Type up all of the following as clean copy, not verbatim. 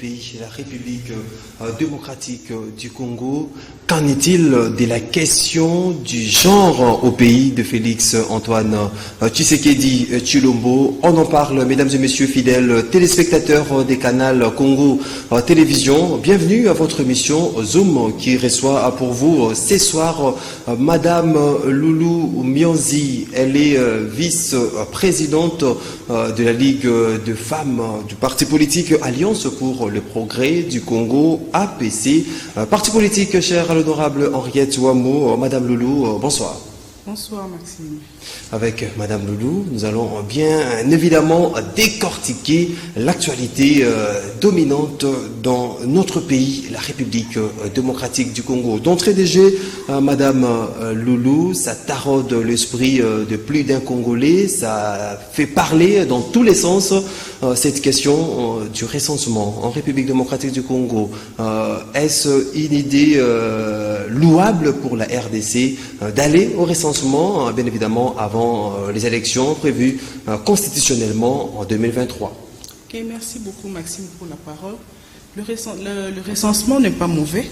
Pays, la République démocratique du Congo. Qu'en est-il de la question du genre au pays de Félix Antoine Tshisekedi Tshilombo? On en parle, mesdames et messieurs fidèles téléspectateurs des canaux Congo Télévision. Bienvenue à votre émission Zoom qui reçoit pour vous ce soir Madame Loulou Mionzi. Elle est vice-présidente de la Ligue de femmes du parti politique Alliance pour le progrès du Congo, APC. Parti politique, cher à l'honorable Henriette Ouamou. Madame Loulou, bonsoir. Bonsoir Maxime. Avec Madame Loulou, nous allons bien évidemment décortiquer l'actualité dominante dans notre pays, la République démocratique du Congo. D'entrée de jeu, Madame Loulou, ça taraude l'esprit de plus d'un Congolais, ça fait parler dans tous les sens cette question du recensement en République démocratique du Congo. Est-ce une idée louable pour la RDC d'aller au recensement, bien évidemment, avant les élections prévues constitutionnellement en 2023. Ok, merci beaucoup Maxime pour la parole. Le recensement n'est pas mauvais,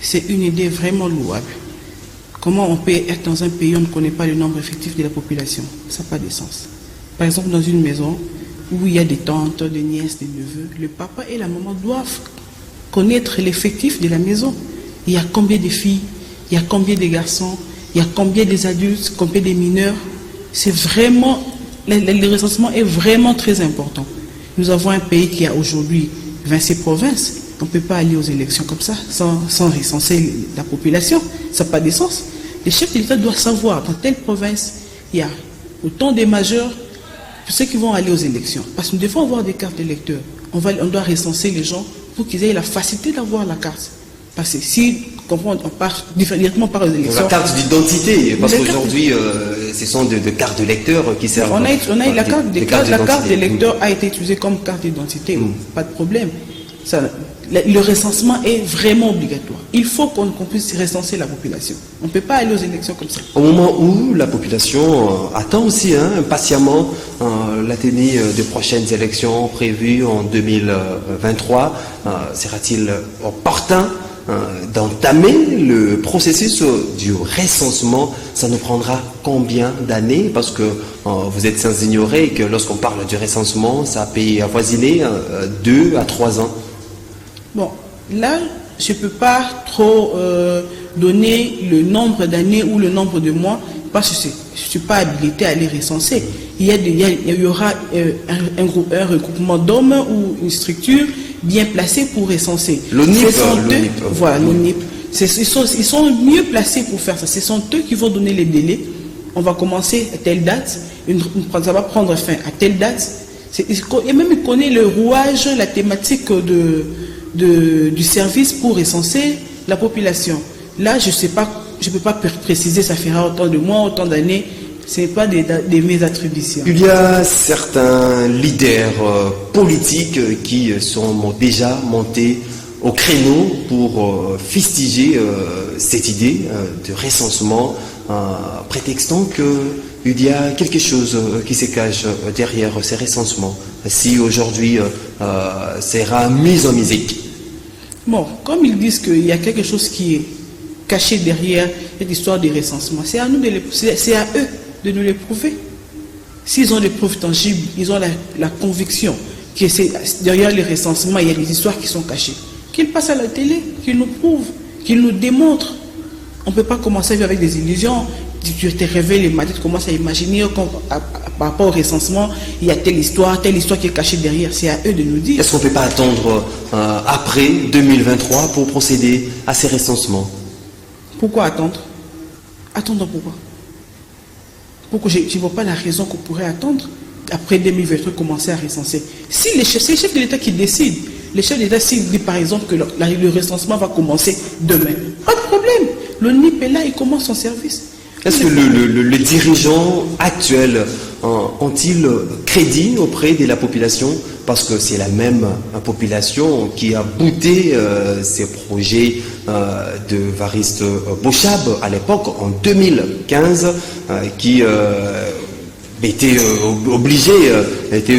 c'est une idée vraiment louable. Comment on peut être dans un pays où on ne connaît pas le nombre effectif de la population? Ça n'a pas de sens. Par exemple, dans une maison où il y a des tantes, des nièces, des neveux, le papa et la maman doivent connaître l'effectif de la maison. Il y a combien de filles, il y a combien de garçons, il y a combien des adultes, combien des mineurs. C'est vraiment, le recensement est vraiment très important. Nous avons un pays qui a aujourd'hui 26 provinces. On ne peut pas aller aux élections comme ça, sans recenser la population. Ça n'a pas de sens. Les chefs de l'État doivent savoir, dans telle province, il y a autant de majeurs pour ceux qui vont aller aux élections. Parce que nous devons avoir des cartes d'électeurs. On doit recenser les gens pour qu'ils aient la facilité d'avoir la carte. Parce que si on part directement par les élections. La carte d'identité, parce qu'aujourd'hui, ce sont de cartes de lecteurs qui servent. La carte d'électeur a été utilisée comme carte d'identité, pas de problème. Le recensement est vraiment obligatoire. Il faut qu'on puisse recenser la population. On ne peut pas aller aux élections comme ça. Au moment où la population attend aussi impatiemment la tenue de prochaines élections prévues en 2023, sera-t-il opportun d'entamer le processus du recensement? Ça nous prendra combien d'années? Parce que vous êtes sans ignorer que lorsqu'on parle du recensement, ça peut avoisiner 2 à 3 ans. Bon, là, je ne peux pas trop donner le nombre d'années ou le nombre de mois parce que je ne suis pas habilité à les recenser. Il y aura un regroupement d'hommes ou une structure bien placée pour recenser. L'ONIP. Voilà, l'ONIP. Ils sont mieux placés pour faire ça. Ce sont eux qui vont donner les délais. On va commencer à telle date, ça va prendre fin à telle date. Et même il connaît le rouage, la thématique du service pour recenser la population. Là, je ne peux pas préciser, ça fera autant de mois, autant d'années. Ce n'est pas de mes attributions. Il y a certains leaders politiques qui sont déjà montés au créneau pour fustiger cette idée de recensement, prétextant qu'il y a quelque chose qui se cache derrière ces recensements. Si aujourd'hui sera mis en musique. Bon, comme ils disent qu'il y a quelque chose qui est caché derrière cette histoire de recensement, c'est à eux de nous les prouver. S'ils ont des preuves tangibles, ils ont la conviction que derrière les recensements, il y a des histoires qui sont cachées. Qu'ils passent à la télé, qu'ils nous prouvent, qu'ils nous démontrent. On ne peut pas commencer à vivre avec des illusions. Tu te réveilles le matin, tu commences à imaginer par rapport au recensement, il y a telle histoire qui est cachée derrière. C'est à eux de nous dire. Est-ce qu'on ne peut pas attendre après 2023 pour procéder à ces recensements? Pourquoi attendre? Attendre pourquoi? Pourquoi je ne vois pas la raison qu'on pourrait attendre après 2023 commencer à recenser. Si c'est les chefs de l'État qui décident. Les chefs de l'État s'ils disent par exemple que le recensement va commencer demain. Pas de problème. L'ONIP est là, il commence son service. Est-ce que les dirigeants actuels ont-ils crédit auprès de la population? Parce que c'est la même population qui a bouté ces projets de Variste Bochab à l'époque, en 2015, qui était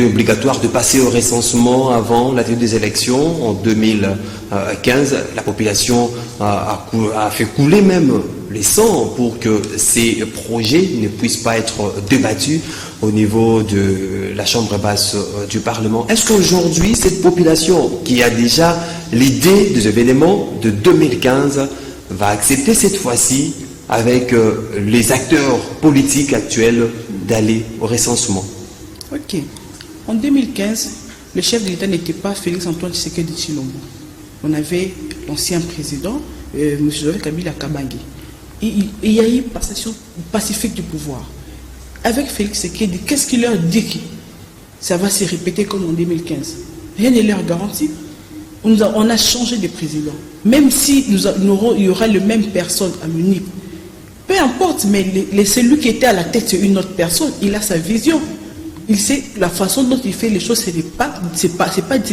obligatoire de passer au recensement avant la tenue des élections en 2015. La population a fait couler même les sangs pour que ces projets ne puissent pas être débattus au niveau de la Chambre basse du Parlement. Est-ce qu'aujourd'hui, cette population qui a déjà l'idée des événements de 2015 va accepter cette fois-ci avec les acteurs politiques actuels d'aller au recensement? Ok. En 2015, le chef de l'État n'était pas Félix-Antoine Tshisekedi Tshilombo. On avait l'ancien président, M. Joseph Kabila Kabange. Il y a eu une passation pacifique du pouvoir. Avec Félix Tshisekedi, qu'est-ce qu'il leur dit que ça va se répéter comme en 2015? Rien ne leur garantit. On a changé de président. Même si il y aura les mêmes personnes à l'UNIP, peu importe, mais celui qui était à la tête, c'est une autre personne. Il a sa vision. Il sait la façon dont il fait les choses, c'est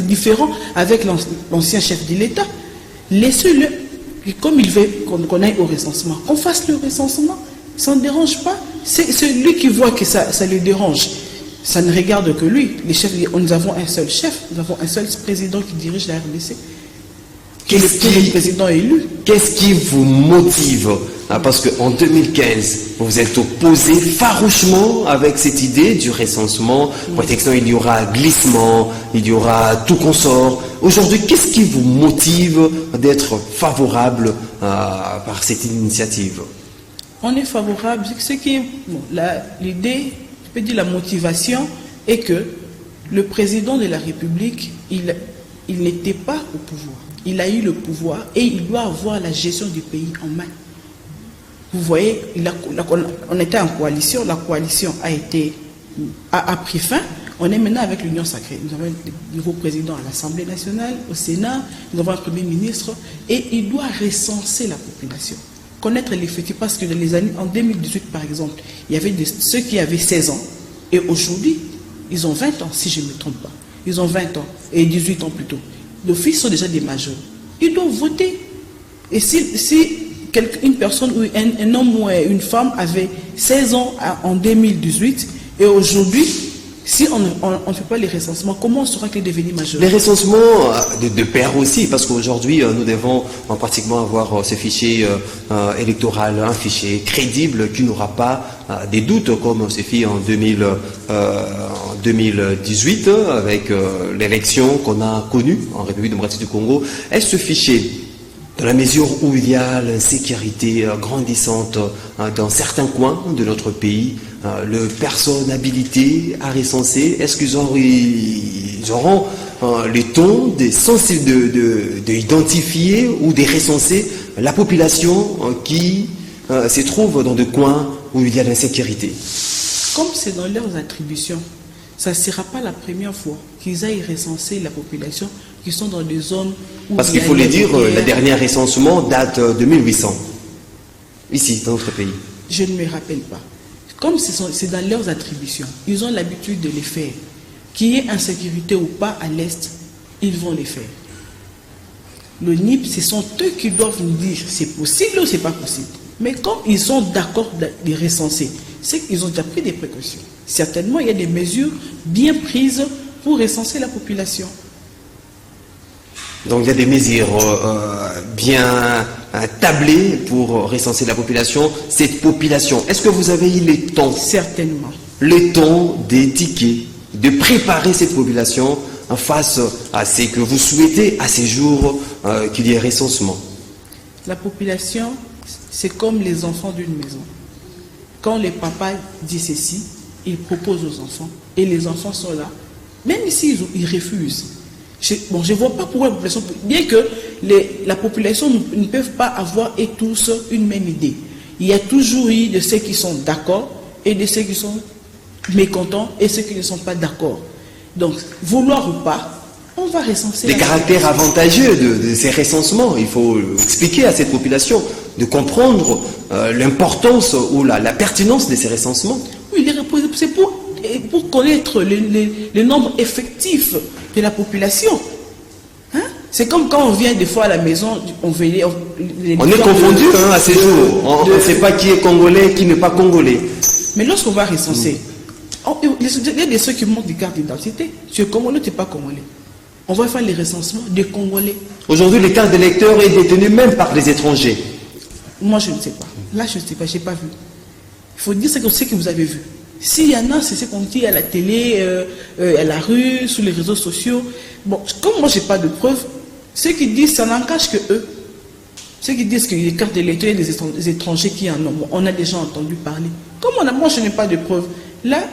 différent avec l'ancien chef de l'État. Laissez-le, comme il veut qu'on aille au recensement, qu'on fasse le recensement. Ça ne dérange pas. C'est lui qui voit que ça le dérange. Ça ne regarde que lui. Les chefs, nous avons un seul chef, nous avons un seul président qui dirige la RDC. Le président élu. Qu'est-ce qui vous motive? Parce qu'en 2015, vous êtes opposé farouchement avec cette idée du recensement. Protection, il y aura glissement, il y aura tout consort. Aujourd'hui, qu'est-ce qui vous motive d'être favorable par cette initiative? On est favorable. L'idée, je peux dire la motivation, est que le président de la République, il n'était pas au pouvoir. Il a eu le pouvoir et il doit avoir la gestion du pays en main. Vous voyez, on était en coalition, la coalition a pris fin. On est maintenant avec l'Union sacrée. Nous avons un nouveau président à l'Assemblée nationale, au Sénat, nous avons un Premier ministre, et il doit recenser la population, connaître l'effectif, parce que dans les années, en 2018 par exemple, il y avait ceux qui avaient 16 ans, et aujourd'hui, ils ont 20 ans, si je ne me trompe pas. Ils ont 20 ans, et 18 ans plutôt. Les fils sont déjà des majeurs. Ils doivent voter. Et si une personne, ou un homme ou une femme avait 16 ans en 2018, et aujourd'hui, si on ne fait pas les recensements, comment on saura qu'il est devenu majeur? Les recensements de pair aussi, parce qu'aujourd'hui, nous devons pratiquement avoir ce fichier électoral, un fichier crédible qui n'aura pas des doutes, comme c'est fait en 2018, avec l'élection qu'on a connue en République démocratique du Congo. Est-ce ce fichier, dans la mesure où il y a l'insécurité grandissante dans certains coins de notre pays, les personnes habilitées à recenser, est-ce qu'ils auront les tons d'identifier ou de recenser la population qui se trouve dans des coins où il y a l'insécurité? Comme c'est dans leurs attributions, ça ne sera pas la première fois qu'ils aillent recenser la population qui sont dans des zones où... Parce qu'il faut le dire, le dernier recensement date de 1800, ici, dans notre pays. Je ne me rappelle pas. Comme c'est dans leurs attributions, ils ont l'habitude de les faire. Qu'il y ait insécurité ou pas à l'Est, ils vont les faire. Le NIP, ce sont eux qui doivent nous dire c'est possible ou c'est pas possible. Mais comme ils sont d'accord de recenser, c'est qu'ils ont déjà pris des précautions. Certainement, il y a des mesures bien prises pour recenser la population. Donc il y a des mesures bien tablées pour recenser la population. Cette population, est-ce que vous avez eu le temps? Certainement. Le temps d'étiqueter, de préparer cette population face à ce que vous souhaitez à ces jours qu'il y ait recensement? La population, c'est comme les enfants d'une maison. Quand les papas disent ceci, ils proposent aux enfants et les enfants sont là. Même ici, ils refusent. Je ne vois pas pourquoi la population, bien que la population ne peut pas avoir et tous une même idée. Il y a toujours eu de ceux qui sont d'accord et de ceux qui sont mécontents et ceux qui ne sont pas d'accord. Donc, vouloir ou pas, on va recenser. Les caractères avantageux de ces recensements, il faut expliquer à cette population de comprendre l'importance ou la pertinence de ces recensements. Oui, c'est pour connaître le nombre effectif de la population. Hein? C'est comme quand on vient des fois à la maison, on est confondu à ces jours. On ne sait pas qui est congolais, qui n'est pas congolais. Mais lorsqu'on va recenser, Il y a des ceux qui montrent des cartes d'identité. Tu es Congolais, tu n'es pas Congolais. On va faire les recensements des Congolais. Aujourd'hui, les cartes d'électeurs est détenues même par les étrangers. Moi, je ne sais pas. Là, je ne sais pas, je n'ai pas vu. Il faut dire ce que vous avez vu. S'il y en a, c'est ce qu'on dit à la télé, à la rue, sur les réseaux sociaux. Bon, comme moi, je n'ai pas de preuves, ceux qui disent, ça n'en cache que eux. Ceux qui disent que les cartes d'électeurs, il y a des étrangers qui en ont. Bon, on a déjà entendu parler. Moi, je n'ai pas de preuves. Là,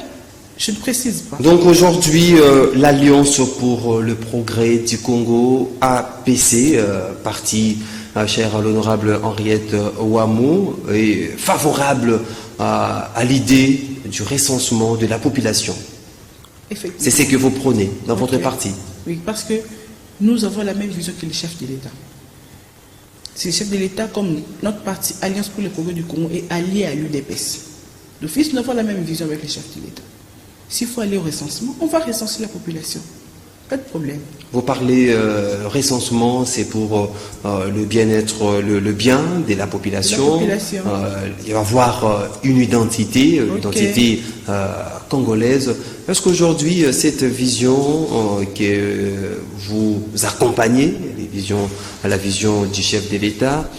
je ne précise pas. Donc aujourd'hui, l'Alliance pour le progrès du Congo, APC, parti cher à l'honorable Henriette Ouamou, est favorable à l'idée du recensement de la population. C'est ce que vous prônez dans votre parti. Oui, parce que nous avons la même vision que les chefs de l'État. C'est les chefs de l'État, comme notre parti Alliance pour le progrès du Congo, est allié à l'UDPS. D'office, nous avons la même vision avec les chefs de l'État. S'il faut aller au recensement, on va recenser la population. Pas de problème. Vous parlez recensement, c'est pour le bien-être, le bien de la population. Il va y avoir une identité, l'identité congolaise. Est-ce qu'aujourd'hui, cette vision que vous accompagnez, la vision du chef de l'État,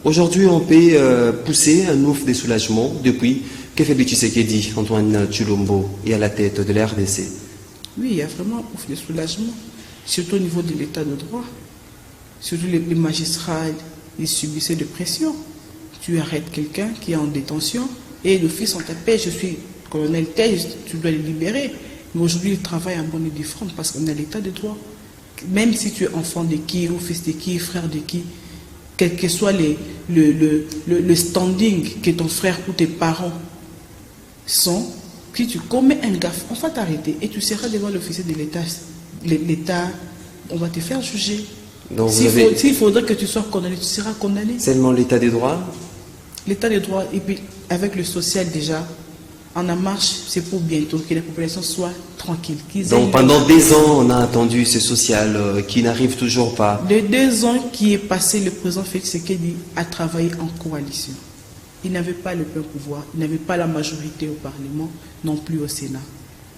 aujourd'hui on peut pousser un ouf de soulagement depuis que Félix Tshisekedi, Antoine Tshilombo est à la tête de la RDC? Oui, il y a vraiment ouf de soulagement, surtout au niveau de l'état de droit. Surtout les magistrats, ils subissaient de pression. Tu arrêtes quelqu'un qui est en détention et d'office on t'appelle, je suis colonel tel, tu dois le libérer. Mais aujourd'hui, ils travaillent en bonne et due forme parce qu'on a l'état de droit. Même si tu es enfant de qui, ou fils de qui, frère de qui, quel que soit le standing que ton frère ou tes parents sont, si tu commets un gaffe, on va t'arrêter et tu seras devant l'officier de l'État. L'État, on va te faire juger. S'il faudrait que tu sois condamné, tu seras condamné. Seulement l'état des droits? L'état des droits, et puis avec le social déjà, en marche, c'est pour bientôt que la population soit tranquille. Donc pendant 2 ans, on a attendu ce social qui n'arrive toujours pas. De 2 ans qui est passé, le président Félix Tshisekedi a travaillé en coalition. Il n'avait pas le plein pouvoir, il n'avait pas la majorité au Parlement, non plus au Sénat.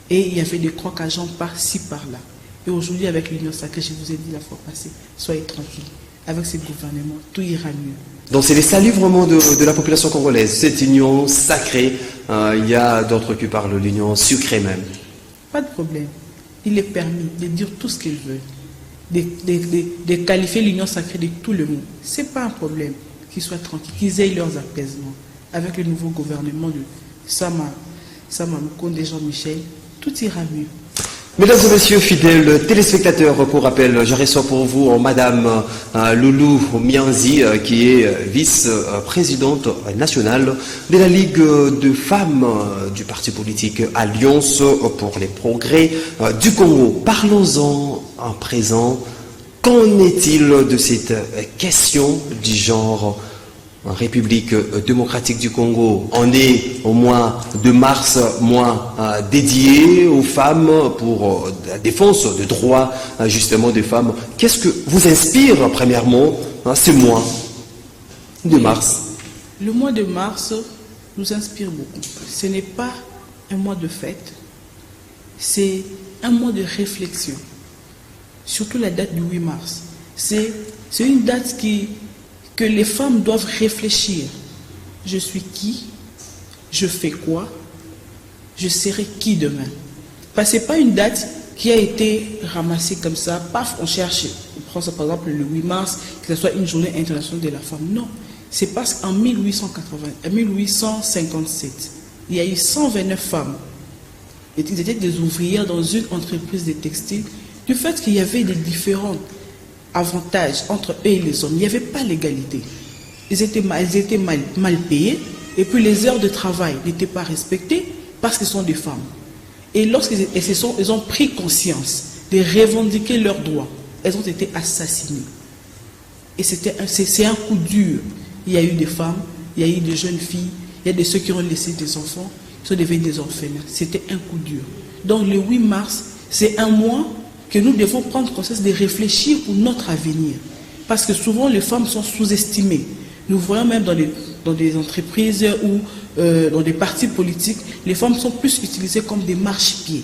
Et il y avait des crocs à jambes par-ci, par-là. Et aujourd'hui, avec l'Union sacrée, je vous ai dit la fois passée, soyez tranquilles. Avec ce gouvernement, tout ira mieux. Donc c'est les saluts vraiment de la population congolaise, cette union sacrée. Il y a d'autres qui parlent de l'union sucrée même. Pas de problème. Il est permis de dire tout ce qu'ils veulent, de qualifier l'union sacrée de tout le monde. Ce n'est pas un problème. Qu'ils soient tranquilles, qu'ils aient leurs apaisements. Avec le nouveau gouvernement de Sama Lukonde et Jean-Michel, tout ira mieux. Mesdames et messieurs, fidèles téléspectateurs, pour rappel, je reçois pour vous Madame Loulou Mianzi, qui est vice-présidente nationale de la Ligue de femmes du parti politique Alliance pour les progrès du Congo. Parlons-en en présent. Qu'en est-il de cette question du genre en République démocratique du Congo? On est au mois de mars, mois dédié aux femmes pour la défense des droits justement des femmes. Qu'est-ce que vous inspire premièrement ce mois de mars? Le mois de mars nous inspire beaucoup. Ce n'est pas un mois de fête, c'est un mois de réflexion. Surtout la date du 8 mars. C'est une date que les femmes doivent réfléchir. Je suis qui? Je fais quoi? Je serai qui demain? Parce que ce n'est pas une date qui a été ramassée comme ça. Paf, on cherche. On prend ça par exemple le 8 mars, que ce soit une journée internationale de la femme. Non. C'est parce qu'en 1857, il y a eu 129 femmes. Ils étaient des ouvrières dans une entreprise de textile. Du fait qu'il y avait des différents avantages entre eux et les hommes, il n'y avait pas l'égalité. Ils étaient mal payés et puis les heures de travail n'étaient pas respectées parce qu'ils sont des femmes. Et lorsqu'ils ont pris conscience de revendiquer leurs droits, elles ont été assassinées. Et c'est un coup dur. Il y a eu des femmes, il y a eu des jeunes filles, il y a de ceux qui ont laissé des enfants, qui sont devenus des orphelins. C'était un coup dur. Donc le 8 mars, c'est un mois que nous devons prendre conscience de réfléchir pour notre avenir. Parce que souvent, les femmes sont sous-estimées. Nous voyons même dans des entreprises où dans des partis politiques, les femmes sont plus utilisées comme des marchepieds.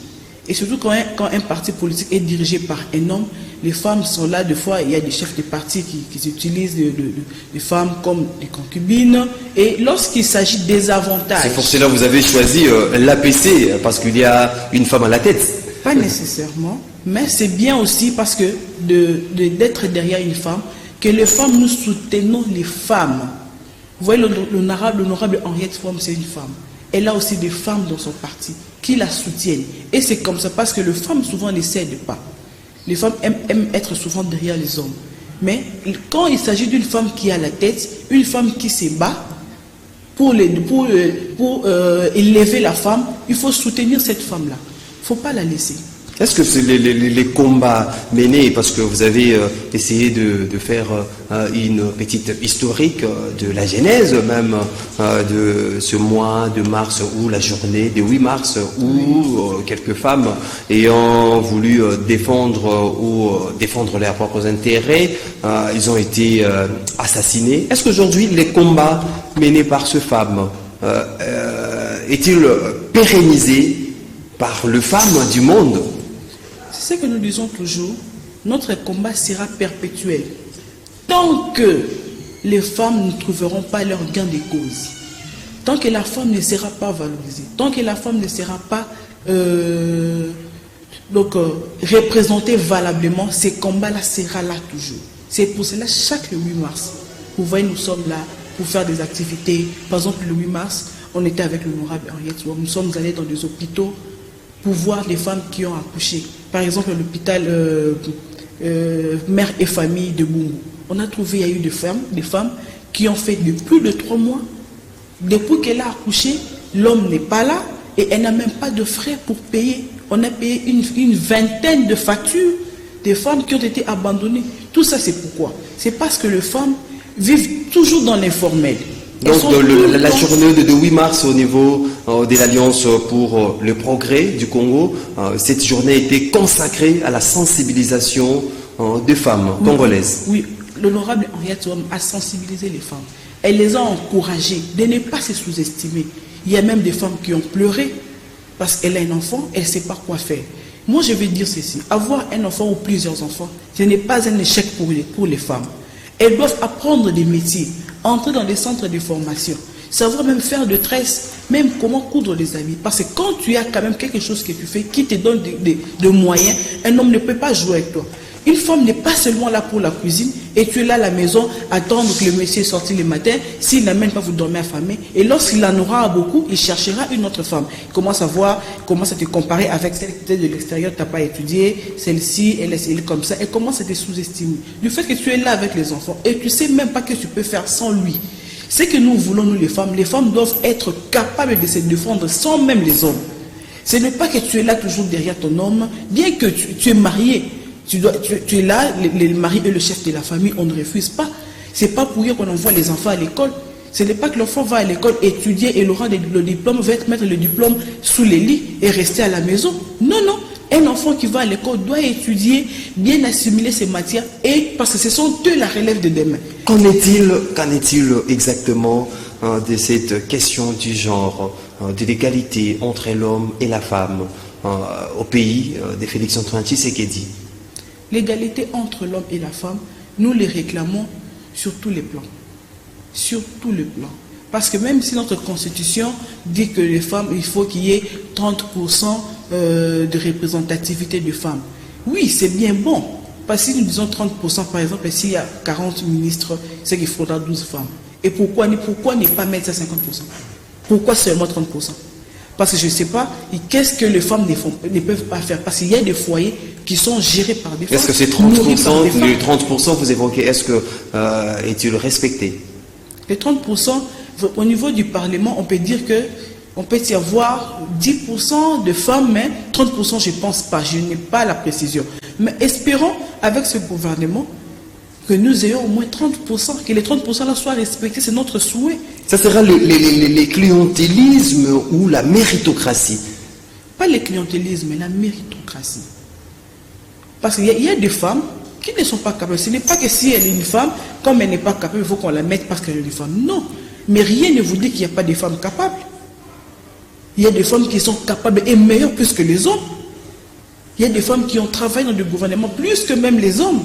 Et surtout quand un parti politique est dirigé par un homme, les femmes sont là, des fois il y a des chefs de parti qui utilisent des femmes comme des concubines. Et lorsqu'il s'agit des avantages... C'est pour cela que vous avez choisi l'APC, parce qu'il y a une femme à la tête. Pas nécessairement, mais c'est bien aussi parce que d'être derrière une femme, que les femmes, nous soutenons les femmes. Vous voyez, l'honorable Henriette Fouam, c'est une femme. Elle a aussi des femmes dans son parti qui la soutiennent. Et c'est comme ça parce que les femmes souvent ne cèdent pas. Les femmes aiment être souvent derrière les hommes. Mais quand il s'agit d'une femme qui a la tête, une femme qui se bat pour élever la femme, il faut soutenir cette femme-là. Il ne faut pas la laisser. Est-ce que c'est les combats menés, parce que vous avez essayé de faire une petite historique de la genèse même de ce mois de mars, ou la journée du 8 mars, où quelques femmes ayant voulu défendre leurs propres intérêts, ils ont été assassinés. Est-ce qu'aujourd'hui les combats menés par ces femmes est-il pérennisé par les femmes du monde? C'est ce que nous disons toujours, notre combat sera perpétuel. Tant que les femmes ne trouveront pas leur gain de cause, tant que la femme ne sera pas valorisée, tant que la femme ne sera pas représentée valablement, ce combat-là sera là toujours. C'est pour cela, chaque 8 mars, vous voyez, nous sommes là pour faire des activités. Par exemple, le 8 mars, on était avec l'honorable Henriette Fouam. Nous sommes allés dans des hôpitaux pour voir les femmes qui ont accouché. Par exemple, l'hôpital Mère et Famille de Bungu. On a trouvé, il y a eu des femmes qui ont fait de plus de 3 mois. Depuis qu'elle a accouché, l'homme n'est pas là et elle n'a même pas de frais pour payer. On a payé une vingtaine de factures des femmes qui ont été abandonnées. Tout ça, c'est pourquoi? C'est parce que les femmes vivent toujours dans l'informel. Donc la journée de 8 mars au niveau de l'Alliance pour le progrès du Congo, cette journée a été consacrée à la sensibilisation des femmes congolaises. Oui, l'honorable Henriette Fouam a sensibilisé les femmes. Elle les a encouragées de ne pas se sous-estimer. Il y a même des femmes qui ont pleuré parce qu'elle a un enfant, elle ne sait pas quoi faire. Moi, je vais dire ceci, avoir un enfant ou plusieurs enfants, ce n'est pas un échec pour les femmes. Elles doivent apprendre des métiers, entrer dans des centres de formation, savoir même faire de tresse, même comment coudre des habits. Parce que quand tu as quand même quelque chose que tu fais qui te donne des moyens, un homme ne peut pas jouer avec toi. Une femme n'est pas seulement là pour la cuisine et tu es là à la maison, attendre que le monsieur sorte le matin. S'il n'amène pas, vous dormir affamé. Et lorsqu'il en aura beaucoup, il cherchera une autre femme. Il commence à voir, commence à te comparer avec celle qui est de l'extérieur, tu n'as pas étudié, celle-ci, elle est comme ça. Elle commence à te sous-estimer. Du fait que tu es là avec les enfants et tu ne sais même pas ce que tu peux faire sans lui. Ce que nous voulons, nous les femmes doivent être capables de se défendre sans même les hommes. Ce n'est pas que tu es là toujours derrière ton homme, bien que tu es marié. Tu es là, le mari et le chef de la famille, on ne refuse pas. Ce n'est pas pour rien qu'on envoie les enfants à l'école. Ce n'est pas que l'enfant va à l'école étudier et il aura le diplôme, va mettre le diplôme sous les lits et rester à la maison. Non, non. Un enfant qui va à l'école doit étudier, bien assimiler ses matières, et parce que ce sont eux la relève de demain. Qu'en est-il exactement de cette question du genre, de l'égalité entre l'homme et la femme au pays de Félix-Antoine Tshisekedi? L'égalité entre l'homme et la femme, nous les réclamons sur tous les plans. Sur tous les plans. Parce que même si notre constitution dit que les femmes, il faut qu'il y ait 30% de représentativité de femmes. Oui, c'est bien bon. Parce que si nous disons 30%, par exemple, s'il y a 40 ministres, c'est qu'il faudra 12 femmes. Et pourquoi ne pas mettre ça à 50%? Pourquoi seulement 30%? Parce que je ne sais pas, qu'est-ce que les femmes ne peuvent pas faire? Parce qu'il y a des foyers qui sont gérés par des femmes. Est-ce que ces 30%, les 30% vous évoquez, est-ce que est-il respecté? Les 30%, au niveau du Parlement, on peut dire que on peut y avoir 10% de femmes, mais 30%, je ne pense pas. Je n'ai pas la précision. Mais espérons, avec ce gouvernement, que nous ayons au moins 30%, que les 30% là soient respectés, c'est notre souhait. Ça sera le clientélisme ou la méritocratie? Pas le clientélisme, mais la méritocratie. Parce qu'il y a des femmes qui ne sont pas capables. Ce n'est pas que si elle est une femme, comme elle n'est pas capable, il faut qu'on la mette parce qu'elle est une femme. Non. Mais rien ne vous dit qu'il n'y a pas des femmes capables. Il y a des femmes qui sont capables et meilleures plus que les hommes. Il y a des femmes qui ont travaillé dans le gouvernement plus que même les hommes.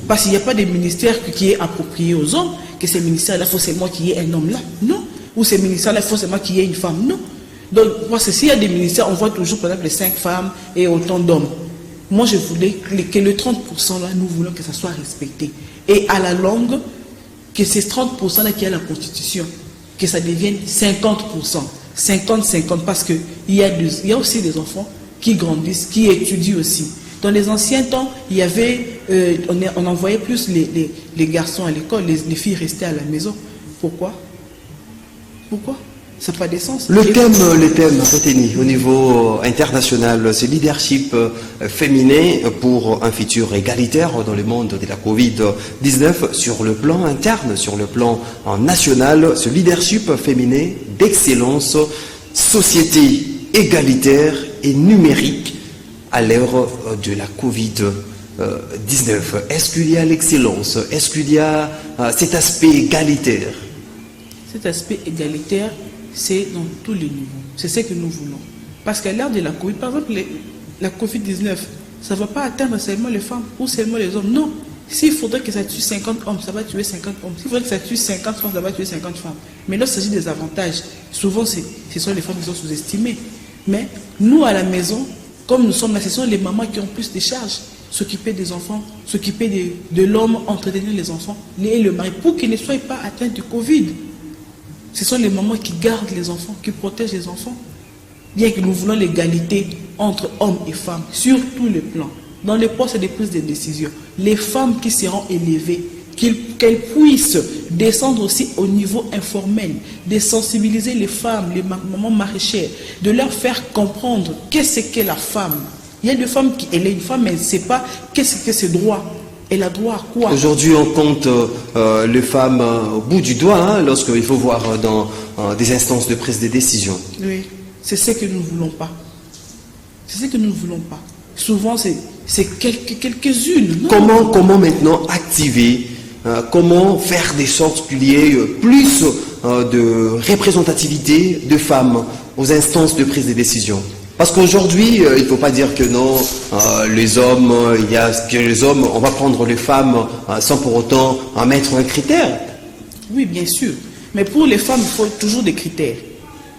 Parce qu'il n'y a pas de ministère qui est approprié aux hommes, que ces ministères-là, forcément qu'il y ait un homme là. Non. Ou ces ministères-là, forcément qu'il y ait une femme. Non. Donc, parce que s'il y a des ministères, on voit toujours, par exemple, les 5 femmes et autant d'hommes. Moi, je voulais que le 30% là, nous voulons que ça soit respecté. Et à la longue, que ces 30% là qui est la Constitution, que ça devienne 50%. 50-50, parce qu'il y a aussi des enfants qui grandissent, qui étudient aussi. Dans les anciens temps, il y avait, on envoyait plus les garçons à l'école, les filles restaient à la maison. Pourquoi? Pourquoi? Ça n'a pas de sens. Le thème retenu au niveau international, c'est leadership féminin pour un futur égalitaire dans le monde de la Covid-19. Sur le plan interne, sur le plan national, ce leadership féminin d'excellence, société égalitaire et numérique à l'ère de la Covid-19. Est-ce qu'il y a l'excellence? Est-ce qu'il y a cet aspect égalitaire? Cet aspect égalitaire, c'est dans tous les niveaux. C'est ce que nous voulons. Parce qu'à l'ère de la Covid, par exemple, la Covid-19, ça ne va pas atteindre seulement les femmes ou seulement les hommes. Non. S'il faudrait que ça tue 50 hommes, ça va tuer 50 hommes. S'il faudrait que ça tue 50 femmes, ça va tuer 50 femmes. Mais lorsqu'il s'agit des avantages, souvent, ce sont les femmes qui sont sous-estimées. Mais nous, à la maison, comme nous sommes là, ce sont les mamans qui ont plus de charges. S'occuper des enfants, s'occuper de l'homme, entretenir les enfants, et le mari, pour qu'ils ne soient pas atteints du Covid. Ce sont les mamans qui gardent les enfants, qui protègent les enfants. Bien que nous voulons l'égalité entre hommes et femmes, sur tous les plans. Dans les postes de prise de décision, les femmes qui seront élevées, qu'elles puissent descendre aussi au niveau informel, de sensibiliser les femmes, les mamans maraîchères, de leur faire comprendre qu'est-ce qu'est la femme. Il y a des femmes qui, elle est une femme, mais elle ne sait pas qu'est-ce que c'est droit. Elle a droit à quoi? Aujourd'hui, on compte les femmes au bout du doigt, lorsqu'il faut voir dans des instances de prise de décision. Oui, c'est ce que nous ne voulons pas. C'est ce que nous ne voulons pas. Souvent, c'est quelques-unes. Comment maintenant activer, comment faire des sortes qu'il y ait plus de représentativité de femmes aux instances de prise de décision? Parce qu'aujourd'hui, il ne faut pas dire que non, les hommes, il y a que les hommes, on va prendre les femmes sans pour autant en mettre un critère. Oui, bien sûr. Mais pour les femmes, il faut toujours des critères.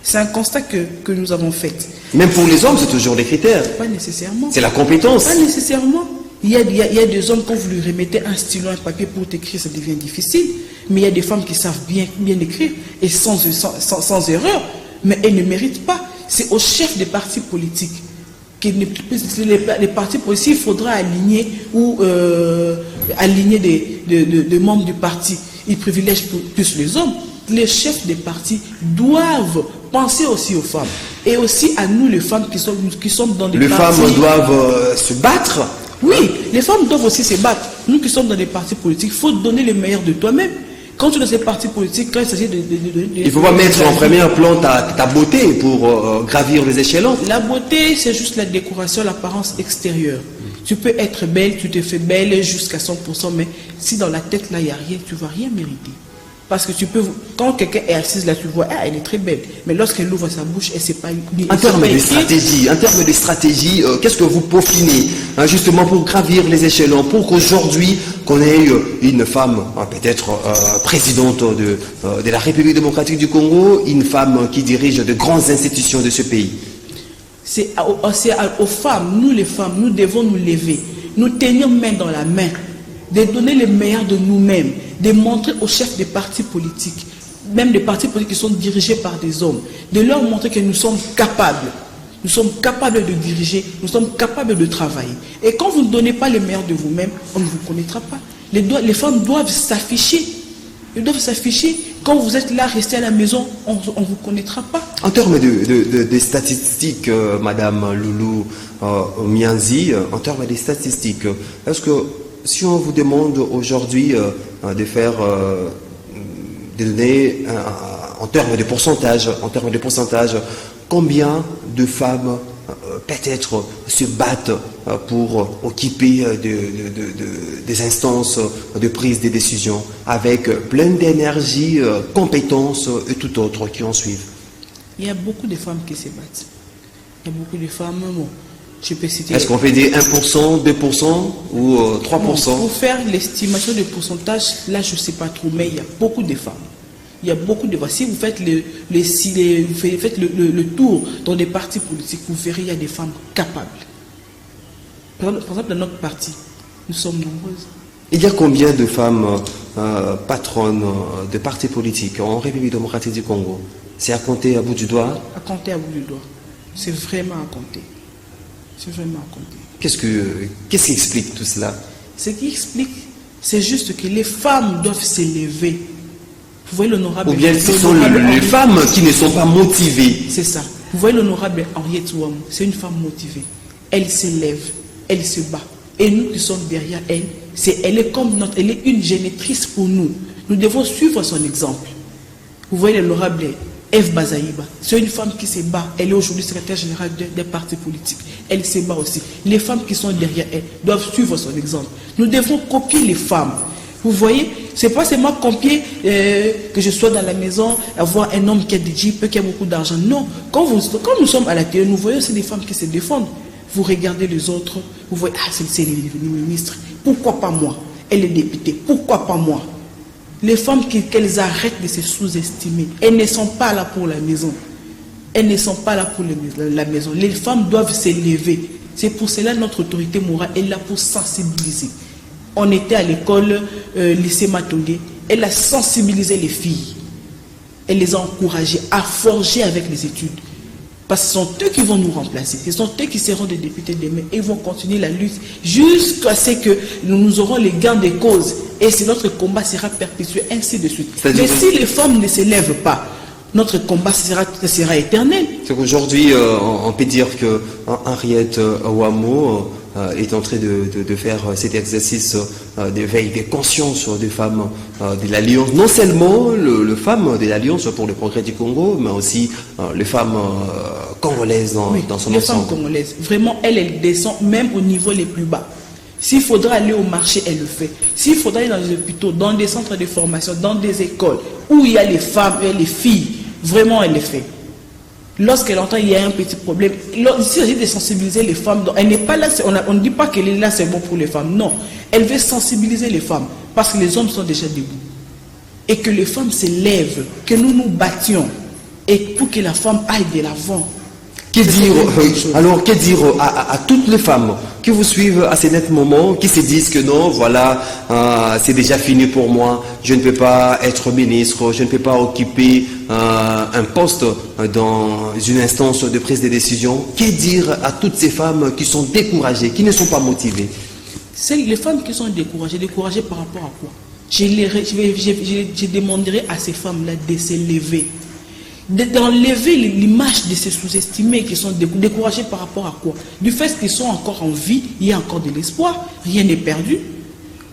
C'est un constat que nous avons fait. Même pour les hommes, c'est toujours des critères. Pas nécessairement. C'est la compétence. Pas nécessairement. Il y a des hommes, quand vous lui remettez un stylo, un papier pour t'écrire, ça devient difficile. Mais il y a des femmes qui savent bien écrire et sans erreur. Mais elles ne méritent pas. C'est au chef des partis politiques. Les partis politiques, il faudra aligner des membres du parti. Ils privilègent plus les hommes. Les chefs des partis doivent penser aussi aux femmes. Et aussi à nous, les femmes qui sommes dans des partis. Les femmes doivent se battre. Oui, les femmes doivent aussi se battre. Nous qui sommes dans des partis politiques, il faut donner le meilleur de toi-même. Quand tu es dans ces partis politiques, quand il s'agit il ne faut pas mettre en premier plan ta beauté pour gravir les échelons. La beauté, c'est juste la décoration, l'apparence extérieure. Tu peux être belle, tu te fais belle jusqu'à 100%, mais si dans la tête, là, il n'y a rien, tu ne vas rien mériter. Parce que quand quelqu'un est assise là, tu vois, ah, elle est très belle. Mais lorsqu'elle ouvre sa bouche, elle ne sait pas. En termes de stratégie, qu'est-ce que vous peaufinez justement pour gravir les échelons, pour qu'aujourd'hui, qu'on ait une femme, peut-être présidente de la République démocratique du Congo, une femme qui dirige de grandes institutions de ce pays? C'est aux femmes, nous les femmes, nous devons nous lever, nous tenir main dans la main, de donner le meilleur de nous-mêmes, de montrer aux chefs des partis politiques, même des partis politiques qui sont dirigés par des hommes, de leur montrer que nous sommes capables. Nous sommes capables de diriger, nous sommes capables de travailler. Et quand vous ne donnez pas le meilleur de vous-même, on ne vous connaîtra pas. Les femmes doivent s'afficher. Elles doivent s'afficher. Quand vous êtes là, restez à la maison, on ne vous connaîtra pas. En termes de statistiques, Madame Loulou Mianzi, en termes de statistiques, est-ce que si on vous demande aujourd'hui de donner en termes de pourcentage, combien de femmes peut-être se battent pour occuper des instances de prise de décision avec plein d'énergie, compétences et tout autre qui en suivent. Il y a beaucoup de femmes qui se battent. Il y a beaucoup de femmes, bon, je peux citer... Est-ce qu'on fait des 1%, 2% ou 3%? Bon, pour faire l'estimation de pourcentage, là je ne sais pas trop, mais il y a beaucoup de femmes. Il y a beaucoup de femmes. Si vous faites le tour dans des partis politiques, vous verrez il y a des femmes capables. Par exemple, dans notre parti, nous sommes nombreuses. Il y a combien de femmes patronnes de partis politiques en République démocratique du Congo? C'est à compter à bout du doigt? À compter à bout du doigt. C'est vraiment à compter. C'est vraiment à compter. Qu'est-ce qui explique tout cela? Ce qui explique, c'est juste que les femmes doivent s'élever. Vous voyez l'honorable... Ou bien ce sont les femmes qui ne sont pas motivées. C'est ça. Vous voyez l'honorable Henriette Ouamou, c'est une femme motivée. Elle s'élève, elle se bat. Et nous qui sommes derrière elle, elle est une génétrice pour nous. Nous devons suivre son exemple. Vous voyez l'honorable Eve Bazaïba, c'est une femme qui se bat. Elle est aujourd'hui secrétaire générale des partis politiques. Elle se bat aussi. Les femmes qui sont derrière elle doivent suivre son exemple. Nous devons copier les femmes. Vous voyez, c'est pas seulement copier que je sois dans la maison, avoir un homme qui a des jeeps, qui a beaucoup d'argent. Non, quand nous sommes à la télé, nous voyons aussi des femmes qui se défendent. Vous regardez les autres, vous voyez, ah, c'est le ministre. Pourquoi pas moi? Elle est députée. Pourquoi pas moi? Les femmes, qu'elles arrêtent de se sous-estimer. Elles ne sont pas là pour la maison. Elles ne sont pas là pour la maison. Les femmes doivent s'élever. C'est pour cela que notre autorité morale est là pour sensibiliser. On était à l'école lycée Matongé. Elle a sensibilisé les filles. Elle les a encouragées à forger avec les études. Parce que ce sont eux qui vont nous remplacer. Ce sont eux qui seront des députés demain. Et ils vont continuer la lutte jusqu'à ce que nous aurons les gains des causes. Et si notre combat sera perpétué, ainsi de suite. Mais si les femmes ne s'élèvent pas, notre combat sera éternel. C'est qu'aujourd'hui, on peut dire que Henriette Ouamou est en train de faire cet exercice de veille des consciences des femmes de l'Alliance. Non seulement les femmes de l'Alliance pour le progrès du Congo, mais aussi les femmes congolaises dans son ensemble. Les femmes congolaises, vraiment, elle descend même au niveau les plus bas. S'il faudra aller au marché, elle le fait. S'il faudra aller dans les hôpitaux, dans des centres de formation, dans des écoles, où il y a les femmes et les filles, vraiment elle le fait. Lorsqu'elle entend qu'il y a un petit problème, il s'agit de sensibiliser les femmes. Elle n'est pas là, on ne dit pas qu'elle est là, c'est bon pour les femmes. Non, elle veut sensibiliser les femmes, parce que les hommes sont déjà debout. Et que les femmes s'élèvent, que nous nous battions, et pour que la femme aille de l'avant. Que dire à toutes les femmes qui vous suivent à ces nets moments, qui se disent que non, voilà, c'est déjà fini pour moi, je ne peux pas être ministre, je ne peux pas occuper un poste dans une instance de prise de décision. Que dire à toutes ces femmes qui sont découragées, qui ne sont pas motivées? Les femmes qui sont découragées par rapport à quoi? Je demanderai à ces femmes-là de s'élever. D'enlever l'image de ces sous-estimés qui sont découragés par rapport à quoi? Du fait qu'ils sont encore en vie, il y a encore de l'espoir, rien n'est perdu.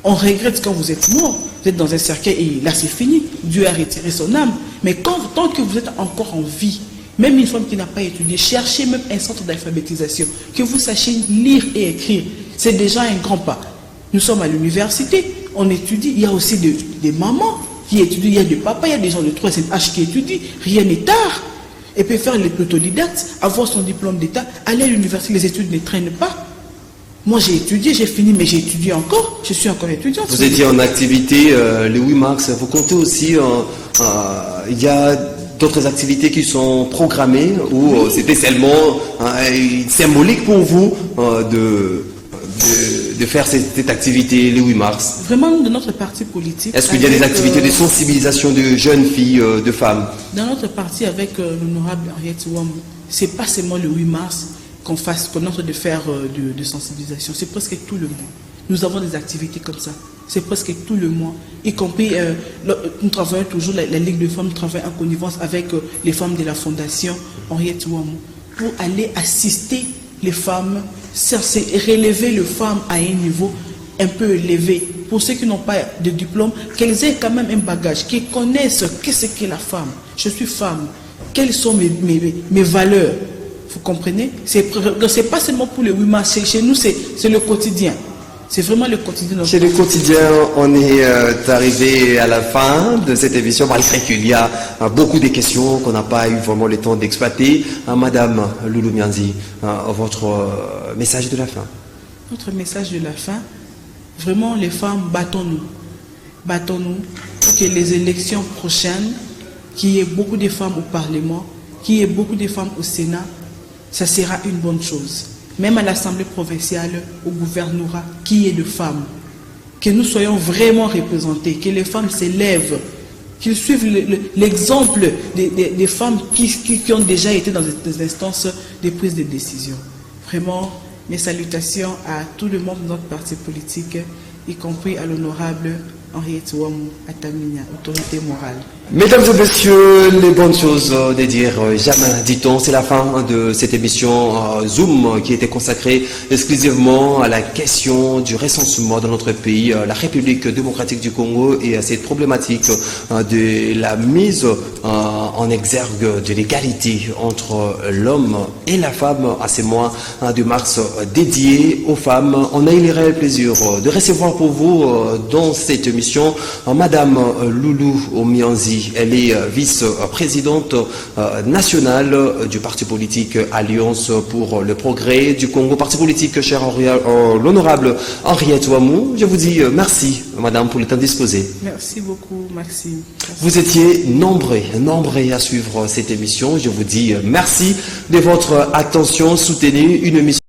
On regrette quand vous êtes mort, vous êtes dans un cercueil et là c'est fini, Dieu a retiré son âme. Mais tant que vous êtes encore en vie, même une femme qui n'a pas étudié, cherchez même un centre d'alphabétisation, que vous sachiez lire et écrire, c'est déjà un grand pas. Nous sommes à l'université, on étudie, il y a aussi des mamans qui étudient, il y a des papas, il y a des gens de 3e âge qui étudient, rien n'est tard. Et puis faire l'autodidacte, avoir son diplôme d'état, aller à l'université, les études ne traînent pas. Moi j'ai étudié, j'ai fini, mais j'ai étudié encore, je suis encore étudiante. Vous étiez en activité le 8 mars, vous comptez aussi, il y a d'autres activités qui sont programmées, ou c'était seulement symbolique pour vous de faire cette activité le 8 mars? Vraiment, de notre parti politique... Est-ce qu'il y a des activités de sensibilisation de jeunes filles, de femmes? Dans notre parti, avec l'honorable Henriette Ouamou, ce n'est pas seulement le 8 mars qu'on est en train de faire de sensibilisation, c'est presque tout le mois. Nous avons des activités comme ça, c'est presque tout le mois, y compris, nous travaillons toujours, la Ligue de femmes, nous travaillons en connivence avec les femmes de la Fondation Henriette Ouamou, pour aller assister les femmes, relever les femmes à un niveau un peu élevé. Pour ceux qui n'ont pas de diplôme, qu'elles aient quand même un bagage, qu'elles connaissent qu'est-ce qu'est la femme. Je suis femme. Quelles sont mes valeurs? Vous comprenez? C'est pas seulement pour le 8 mars. Chez nous, c'est le quotidien. C'est vraiment le quotidien. Chez le quotidien, on est arrivé à la fin de cette émission, malgré qu'il y a beaucoup de questions qu'on n'a pas eu vraiment le temps d'exploiter. Madame Loulou Mianzi, votre message de la fin. Notre message de la fin, vraiment les femmes, battons-nous. Battons-nous pour que les élections prochaines, qu'il y ait beaucoup de femmes au Parlement, qu'il y ait beaucoup de femmes au Sénat, ça sera une bonne chose. Même à l'Assemblée provinciale, au gouvernorat, qu'il y ait de femmes. Que nous soyons vraiment représentés, que les femmes s'élèvent, qu'ils suivent l'exemple des femmes qui ont déjà été dans des instances de prise de décision. Vraiment, mes salutations à tout le monde de notre parti politique, y compris à l'honorable Henriette Ouamou Ataminia, autorité morale. Mesdames et messieurs, les bonnes choses de dire jamais, dit-on. C'est la fin de cette émission Zoom qui était consacrée exclusivement à la question du recensement dans notre pays, la République démocratique du Congo, et à cette problématique de la mise en exergue de l'égalité entre l'homme et la femme à ces mois de mars dédiés aux femmes. On a eu le réel plaisir de recevoir pour vous dans cette émission Madame Loulou Mianzi. Elle est vice-présidente nationale du parti politique Alliance pour le progrès du Congo, parti politique cher l'honorable Henriette Ouamou. Je vous dis merci, madame, pour le temps disposé. Merci beaucoup, Maxime. Merci. Vous étiez nombreux à suivre cette émission. Je vous dis merci de votre attention soutenue. Une émission